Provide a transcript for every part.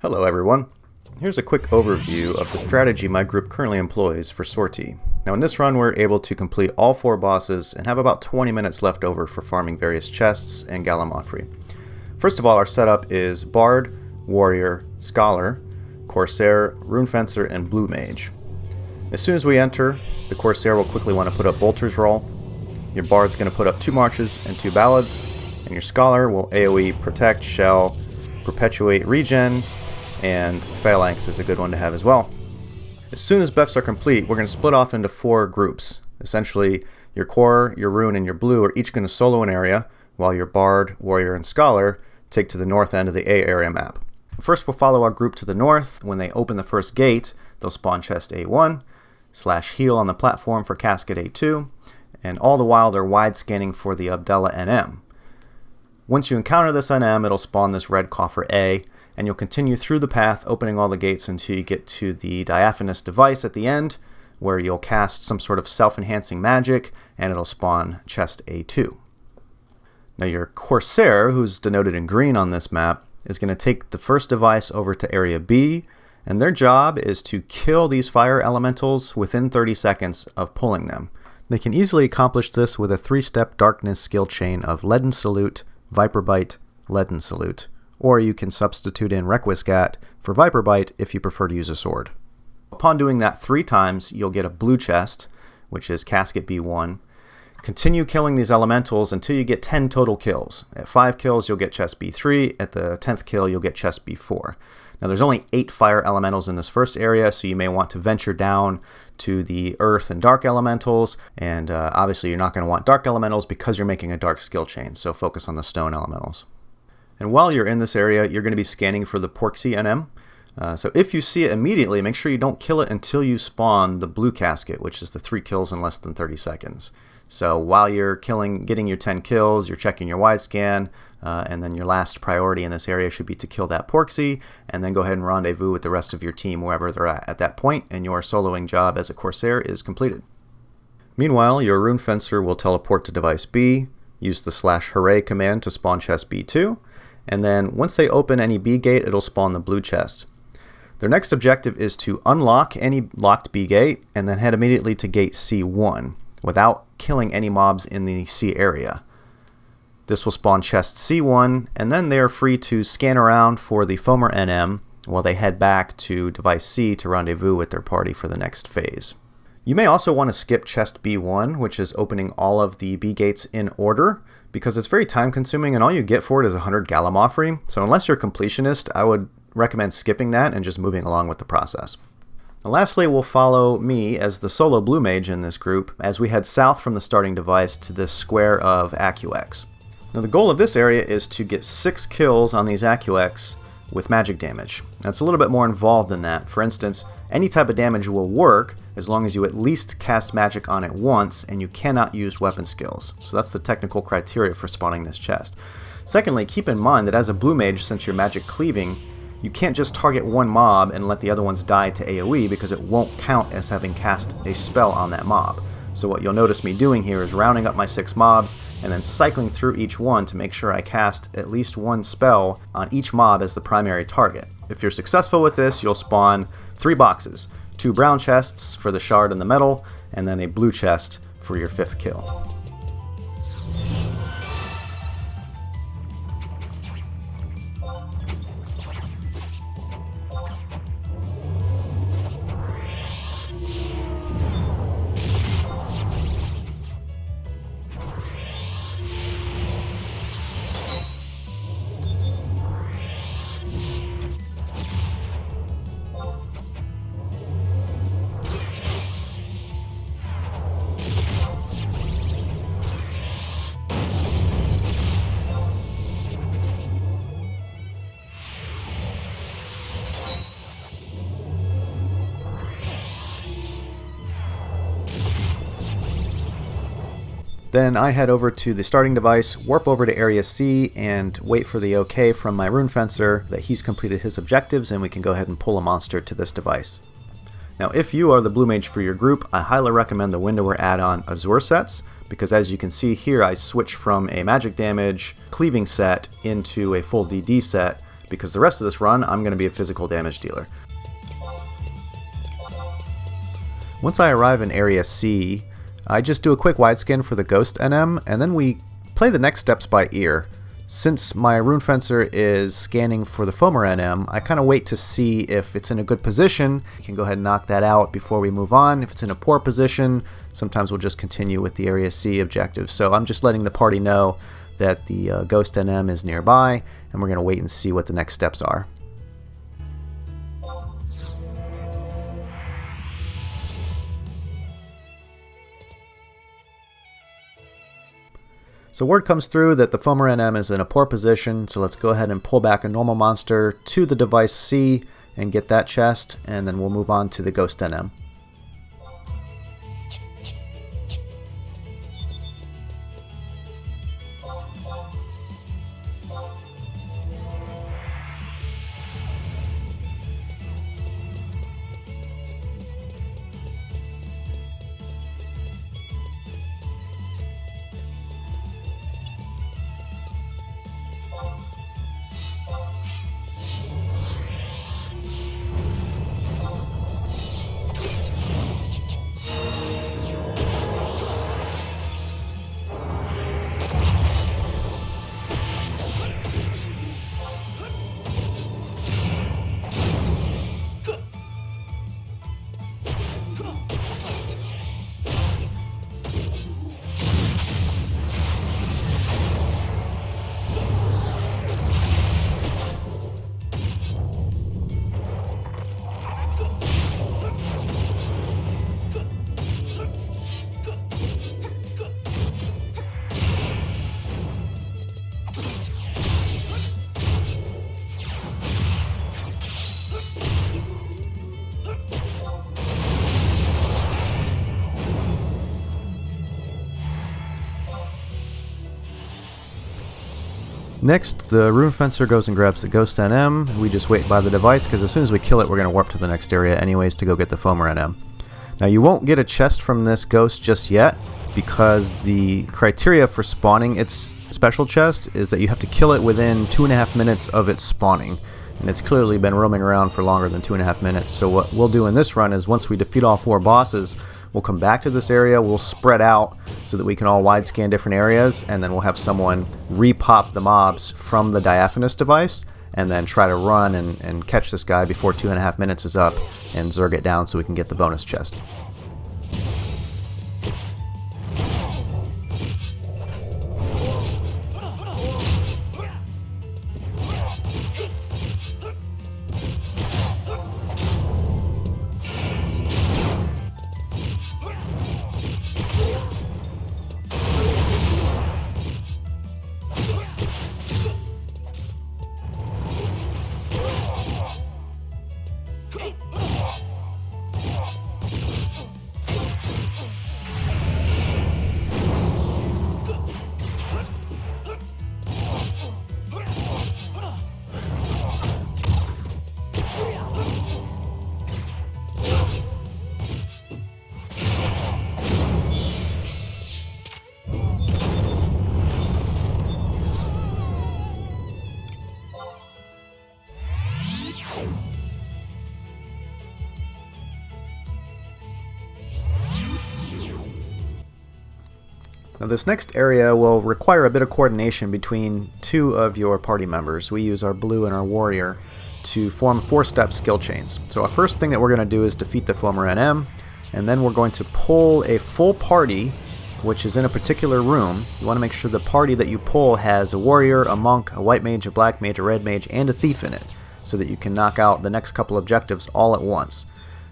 Hello everyone. Here's a quick overview of the strategy my group currently employs for Sortie. Now in this run we're able to complete all 4 bosses and have about 20 minutes left over for farming various chests and Gallimaufry. First of all, our setup is Bard, Warrior, Scholar, Corsair, Rune Fencer, and Blue Mage. As soon as we enter, the Corsair will quickly want to put up Bolter's Roll, your Bard's going to put up 2 Marches and 2 Ballads, and your Scholar will AoE Protect, Shell, Perpetuate Regen, and Phalanx is a good one to have as well. As soon as buffs are complete, we're going to split off into 4 groups. Essentially, your Core, your Rune, and your Blue are each going to solo an area, while your Bard, Warrior, and Scholar take to the north end of the A area map. First, we'll follow our group to the north. When they open the first gate, they'll spawn chest A1, /heal on the platform for casket A2, and all the while they're wide scanning for the Abdella NM. Once you encounter this NM, it'll spawn this red coffer A, and you'll continue through the path, opening all the gates until you get to the diaphanous device at the end, where you'll cast some sort of self-enhancing magic, and it'll spawn chest A2. Now your Corsair, who's denoted in green on this map, is going to take the first device over to Area B, and their job is to kill these fire elementals within 30 seconds of pulling them. They can easily accomplish this with a 3-step darkness skill chain of Leaden Salute, Viper Bite, Leaden Salute. Or you can substitute in Requiescat for Viper Bite if you prefer to use a sword. Upon doing that 3 times, you'll get a blue chest, which is casket B1. Continue killing these elementals until you get 10 total kills. At 5 kills, you'll get chest B3. At the 10th kill, you'll get chest B4. Now there's only 8 fire elementals in this first area, so you may want to venture down to the earth and dark elementals, and obviously you're not going to want dark elementals because you're making a dark skill chain, so focus on the stone elementals. And while you're in this area, you're going to be scanning for the Porksy NM. So if you see it immediately, make sure you don't kill it until you spawn the blue casket, which is the 3 kills in less than 30 seconds. So while you're getting your 10 kills, you're checking your wide scan, and then your last priority in this area should be to kill that Porksy, and then go ahead and rendezvous with the rest of your team wherever they're at that point, and your soloing job as a Corsair is completed. Meanwhile, your Rune Fencer will teleport to device B, use the /hooray command to spawn chest B2, and then once they open any B gate, it'll spawn the blue chest. Their next objective is to unlock any locked B gate and then head immediately to gate C1 without killing any mobs in the C area. This will spawn chest C1, and then they are free to scan around for the Foamer NM while they head back to device C to rendezvous with their party for the next phase. You may also want to skip chest B1, which is opening all of the B gates in order, because it's very time consuming and all you get for it is 100 Gallimaufry. So unless you're a completionist, I would recommend skipping that and just moving along with the process. Now lastly, we'll follow me as the solo blue mage in this group as we head south from the starting device to this square of AccuX. Now the goal of this area is to get 6 kills on these AccuX with magic damage. Now it's a little bit more involved than that. For instance, any type of damage will work as long as you at least cast magic on it once and you cannot use weapon skills. So that's the technical criteria for spawning this chest. Secondly, keep in mind that as a blue mage, since you're magic cleaving, you can't just target one mob and let the other ones die to AoE because it won't count as having cast a spell on that mob. So what you'll notice me doing here is rounding up my 6 mobs and then cycling through each one to make sure I cast at least 1 spell on each mob as the primary target. If you're successful with this, you'll spawn 3 boxes, 2 brown chests for the shard and the metal, and then a blue chest for your 5th kill. Then I head over to the starting device, warp over to Area C, and wait for the OK from my Rune Fencer that he's completed his objectives and we can go ahead and pull a monster to this device. Now if you are the blue mage for your group, I highly recommend the Windower add-on Azure sets, because as you can see here I switch from a magic damage cleaving set into a full DD set because the rest of this run I'm going to be a physical damage dealer. Once I arrive in Area C, I just do a quick widescan for the Ghost NM, and then we play the next steps by ear. Since my Rune Fencer is scanning for the Foamer NM, I kind of wait to see if it's in a good position. You can go ahead and knock that out before we move on. If it's in a poor position, sometimes we'll just continue with the Area C objective. So I'm just letting the party know that the Ghost NM is nearby, and we're going to wait and see what the next steps are. So word comes through that the Foamer NM is in a poor position, so let's go ahead and pull back a normal monster to the device C and get that chest, and then we'll move on to the Ghost NM. Next, the Rune Fencer goes and grabs the Ghost NM. We just wait by the device, because as soon as we kill it, we're going to warp to the next area anyways to go get the Foamer NM. Now, you won't get a chest from this Ghost just yet, because the criteria for spawning its special chest is that you have to kill it within 2.5 minutes of its spawning. And it's clearly been roaming around for longer than 2.5 minutes. So what we'll do in this run is once we defeat all 4 bosses, we'll come back to this area, we'll spread out so that we can all wide scan different areas, and then we'll have someone repop the mobs from the diaphanous device, and then try to run and catch this guy before 2.5 minutes is up, and zerg it down so we can get the bonus chest. Now this next area will require a bit of coordination between 2 of your party members. We use our blue and our warrior to form 4-step skill chains. So our first thing that we're going to do is defeat the Foamer NM, and then we're going to pull a full party, which is in a particular room. You want to make sure the party that you pull has a warrior, a monk, a white mage, a black mage, a red mage, and a thief in it, so that you can knock out the next couple objectives all at once.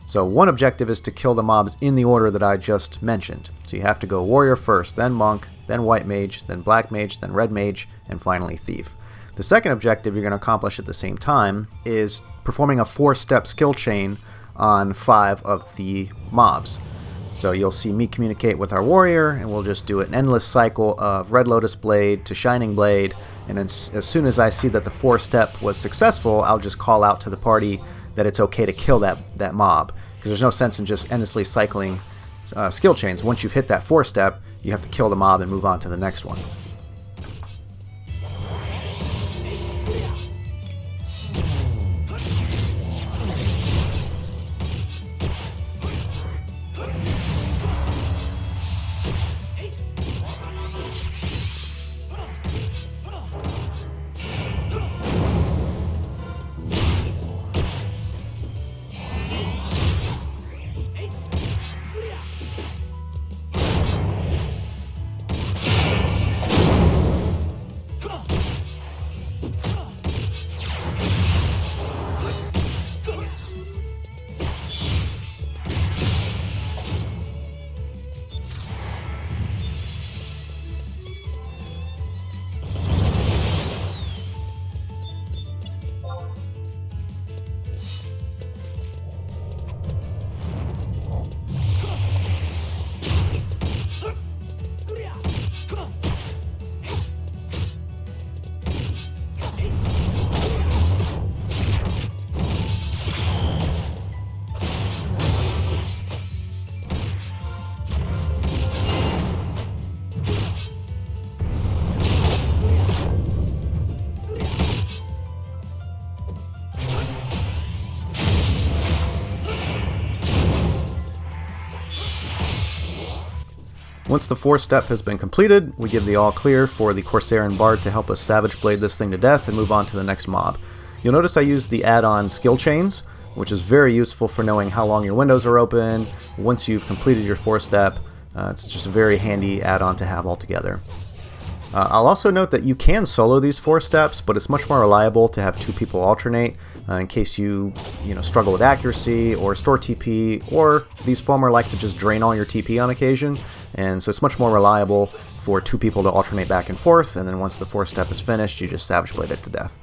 So one objective is to kill the mobs in the order that I just mentioned. So you have to go warrior first, then monk, then white mage, then black mage, then red mage, and finally thief. The second objective you're going to accomplish at the same time is performing a 4-step skill chain on 5 of the mobs. So you'll see me communicate with our warrior, and we'll just do an endless cycle of Red Lotus Blade to Shining Blade, and as soon as I see that the 4-step was successful, I'll just call out to the party that it's okay to kill that mob, because there's no sense in just endlessly cycling skill chains. Once you've hit that 4-step, you have to kill the mob and move on to the next one. Once the 4th step has been completed, we give the all clear for the Corsair and Bard to help us Savage Blade this thing to death and move on to the next mob. You'll notice I use the add-on skill chains, which is very useful for knowing how long your windows are open once you've completed your 4th step. It's just a very handy add-on to have altogether. I'll also note that you can solo these 4 steps, but it's much more reliable to have 2 people alternate in case you struggle with accuracy or store TP, or these foamer like to just drain all your TP on occasion, and so it's much more reliable for 2 people to alternate back and forth, and then once the 4th step is finished, you just Savage Blade it to death.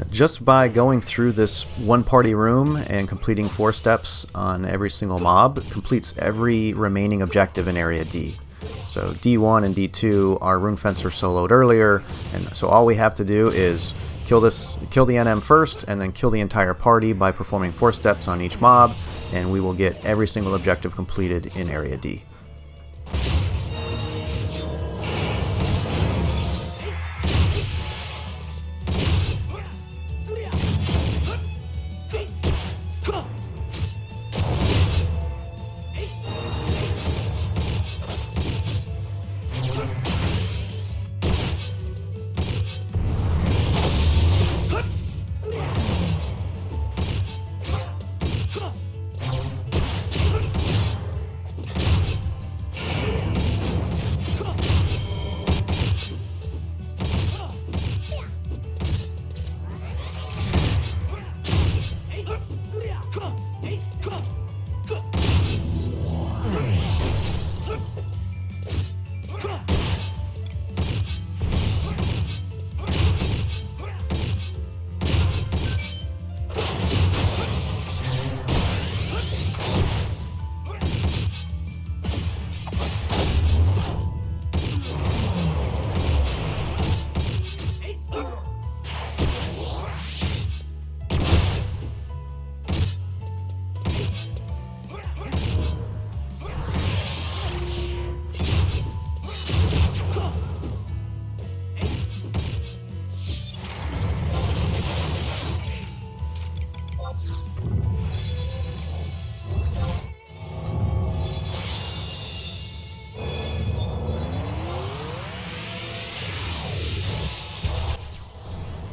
Just by going through this one-party room and completing 4 steps on every single mob completes every remaining objective in Area D. So D1 and D2 are Rune Fencer soloed earlier, and so all we have to do is kill the NM first, and then kill the entire party by performing 4 steps on each mob, and we will get every single objective completed in Area D.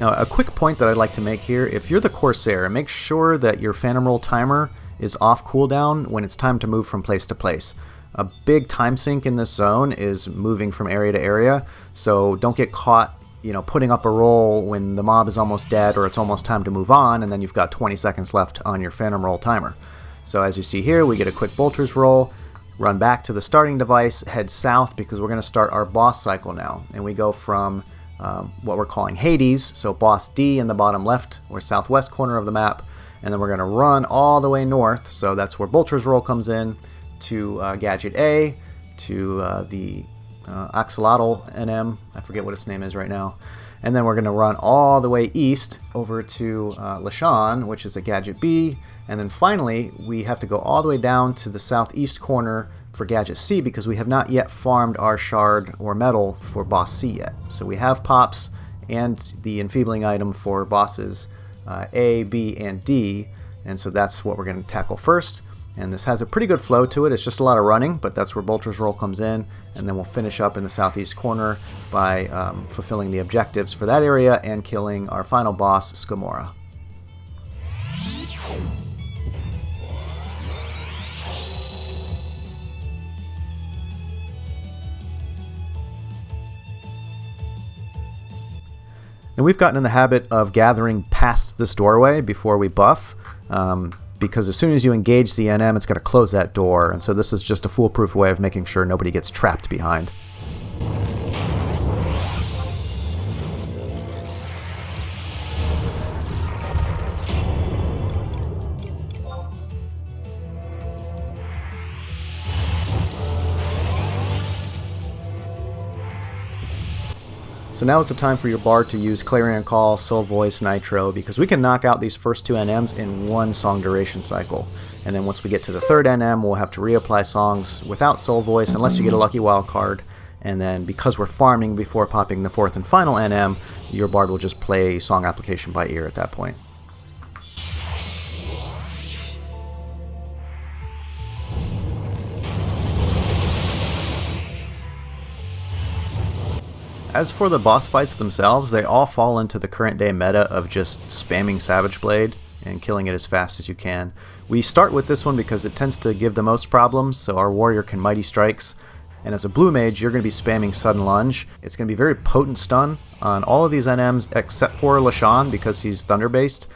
Now, a quick point that I'd like to make here, if you're the Corsair, make sure that your Phantom Roll timer is off cooldown when it's time to move from place to place. A big time sink in this zone is moving from area to area, so don't get caught putting up a roll when the mob is almost dead or it's almost time to move on, and then you've got 20 seconds left on your Phantom Roll timer. So as you see here, we get a quick Bolter's roll, run back to the starting device, head south because we're going to start our boss cycle now, and we go from what we're calling Hades, so boss D in the bottom left or southwest corner of the map, and then we're going to run all the way north, so that's where Bolter's roll comes in, to Ghatjot A, to the axolotl NM. I forget what its name is right now. And then we're going to run all the way east over to Leshonn, which is a Ghatjot B. And then finally, we have to go all the way down to the southeast corner for Ghatjot C because we have not yet farmed our shard or metal for boss C yet. So we have pops and the enfeebling item for bosses A, B, and D. And so that's what we're going to tackle first. And this has a pretty good flow to it. It's just a lot of running, but that's where Bolter's Roll comes in. And then we'll finish up in the southeast corner by fulfilling the objectives for that area and killing our final boss, Skomora. And we've gotten in the habit of gathering past this doorway before we buff. Because as soon as you engage the NM, it's going to close that door, and so this is just a foolproof way of making sure nobody gets trapped behind. So now is the time for your bard to use Clarion Call, Soul Voice, Nitro, because we can knock out these first two NMs in one song duration cycle. And then once we get to the third NM, we'll have to reapply songs without Soul Voice, unless you get a lucky wild card. And then because we're farming before popping the fourth and final NM, your bard will just play song application by ear at that point. As for the boss fights themselves, they all fall into the current day meta of just spamming Savage Blade and killing it as fast as you can. We start with this one because it tends to give the most problems, so our warrior can Mighty Strikes. And as a blue mage, you're going to be spamming Sudden Lunge. It's going to be very potent stun on all of these NMs except for Leshonn because he's Thunder based.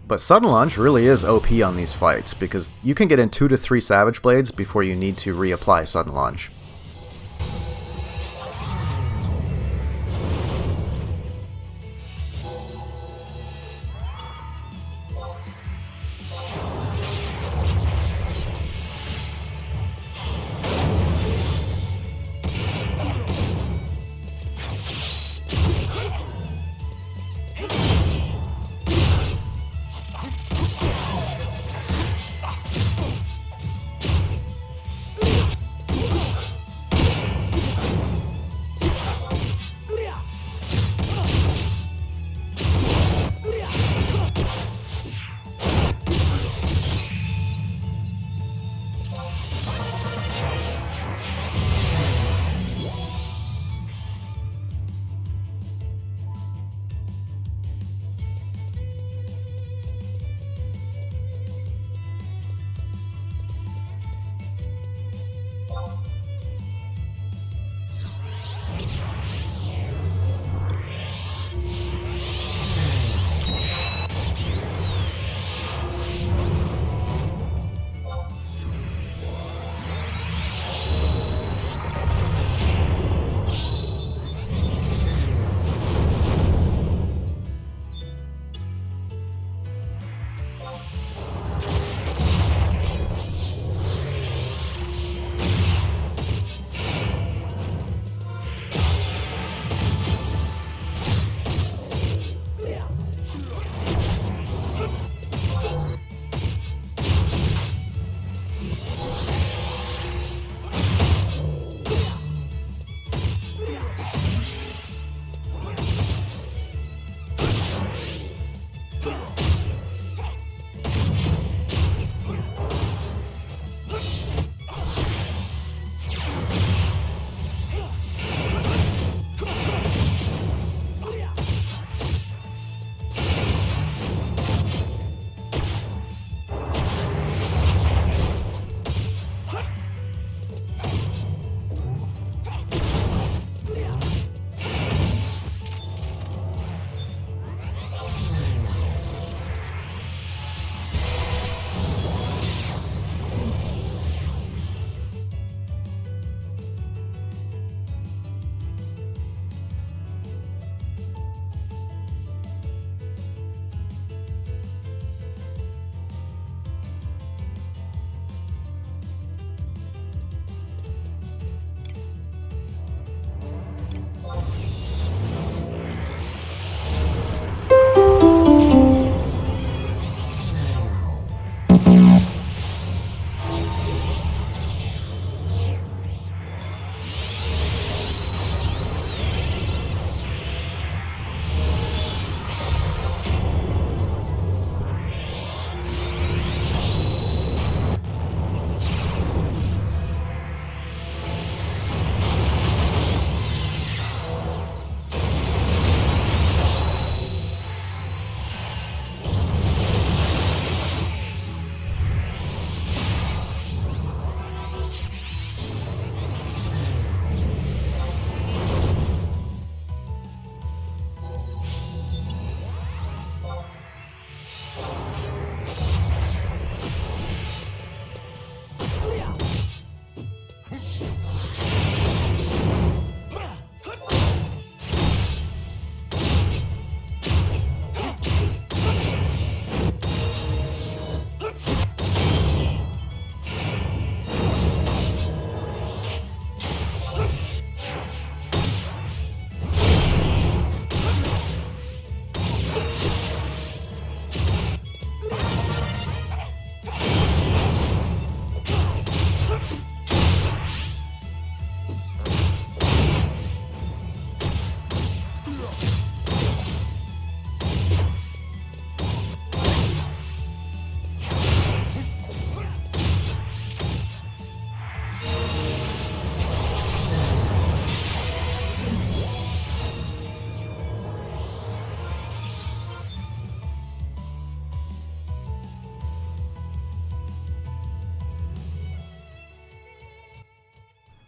But Sudden Lunge really is OP on these fights because you can get in 2 to 3 Savage Blades before you need to reapply Sudden Lunge.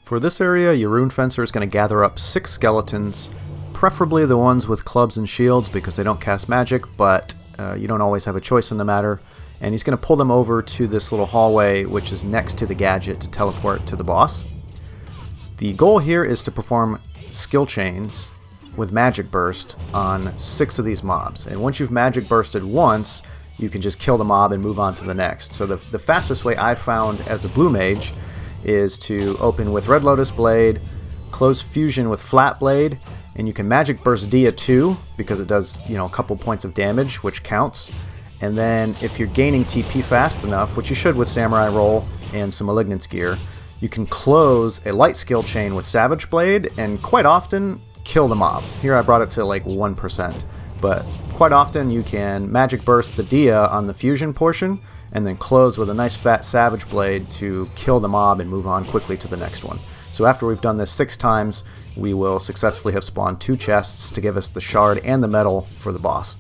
For this area, your Rune Fencer is going to gather up 6 skeletons, preferably the ones with clubs and shields because they don't cast magic, but you don't always have a choice in the matter. And he's going to pull them over to this little hallway which is next to the Ghatjot to teleport to the boss. The goal here is to perform skill chains with Magic Burst on 6 of these mobs. And once you've Magic Bursted once, you can just kill the mob and move on to the next. So the fastest way I've found as a blue mage is to open with Red Lotus Blade, close Fusion with Flat Blade, and you can Magic Burst Dia too, because it does, you know, a couple points of damage, which counts. And then if you're gaining TP fast enough, which you should with Samurai Roll and some Malignance gear, you can close a light skill chain with Savage Blade and quite often kill the mob. Here I brought it to like 1%, but quite often you can Magic Burst the Dia on the Fusion portion and then close with a nice fat Savage Blade to kill the mob and move on quickly to the next one. So after we've done this 6 times, we will successfully have spawned 2 chests to give us the shard and the medal for the boss.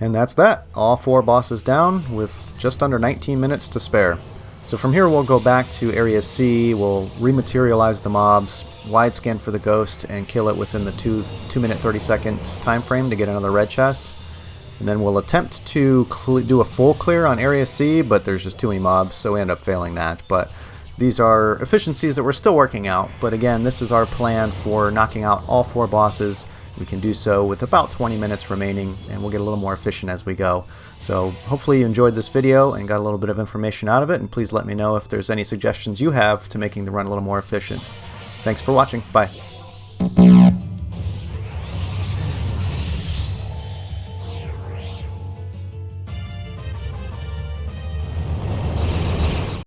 And that's that. All 4 bosses down with just under 19 minutes to spare. So from here we'll go back to Area C, we'll rematerialize the mobs, wide scan for the ghost, and kill it within the 2 minute 30 second time frame to get another red chest. And then we'll attempt to do a full clear on Area C, but there's just too many mobs, so we end up failing that. But these are efficiencies that we're still working out, but again, this is our plan for knocking out all 4 bosses. We can do so with about 20 minutes remaining, and we'll get a little more efficient as we go. So hopefully you enjoyed this video and got a little bit of information out of it, and please let me know if there's any suggestions you have to making the run a little more efficient. Thanks for watching. Bye.